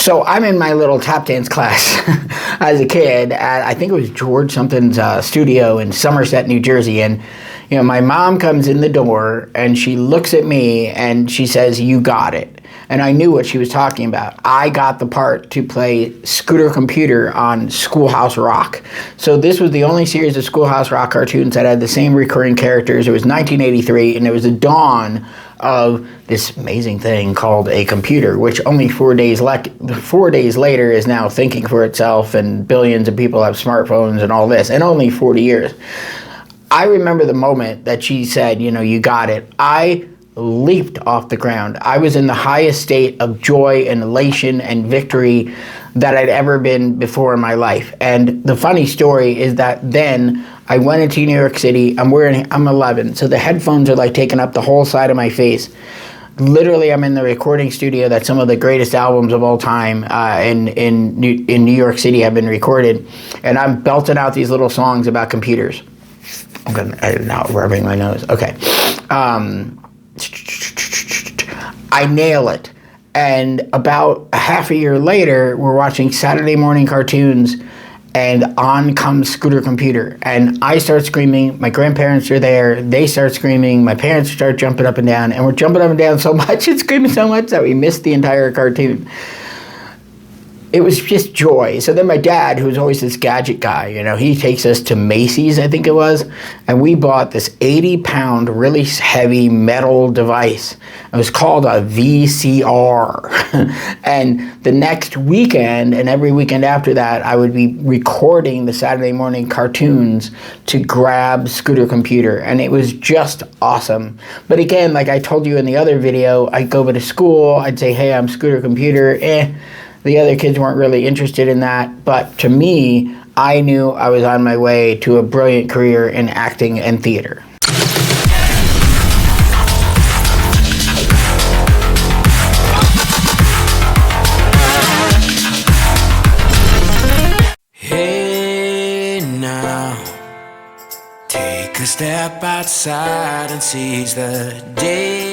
So I'm in my little tap dance class as a kid at, I think it was George something's studio in Somerset, New Jersey. And, my mom comes in the door and she looks at me and she says, "You got it." And I knew what she was talking about. I got the part to play Scooter Computer on Schoolhouse Rock. So this was the only series of Schoolhouse Rock cartoons that had the same recurring characters. It was 1983, and it was the dawn of this amazing thing called a computer, which only 4 days later is now thinking for itself, and billions of people have smartphones and all this, and only 40 years. I remember the moment that she said, "You got it." I leaped off the ground. I was in the highest state of joy and elation and victory that I'd ever been before in my life. And the funny story is that then I went into New York City. I'm 11, so the headphones are like taking up the whole side of my face. Literally, I'm in the recording studio that some of the greatest albums of all time in New York City have been recorded, and I'm belting out these little songs about computers. I'm now rubbing my nose. Okay. I nail it. And about a half a year later, we're watching Saturday morning cartoons, and on comes Scooter Computer. And I start screaming. My grandparents are there. They start screaming. My parents start jumping up and down. And we're jumping up and down so much and screaming so much that we missed the entire cartoon. It was just joy. So then my dad, who's always this gadget guy, he takes us to Macy's, I think it was, and we bought this 80-pound, really heavy metal device. It was called a VCR. And the next weekend, and every weekend after that, I would be recording the Saturday morning cartoons to grab Scooter Computer, and it was just awesome. But again, like I told you in the other video, I'd go to school, I'd say, "Hey, I'm Scooter Computer," The other kids weren't really interested in that, but to me, I knew I was on my way to a brilliant career in acting and theater. Hey now, take a step outside and seize the day.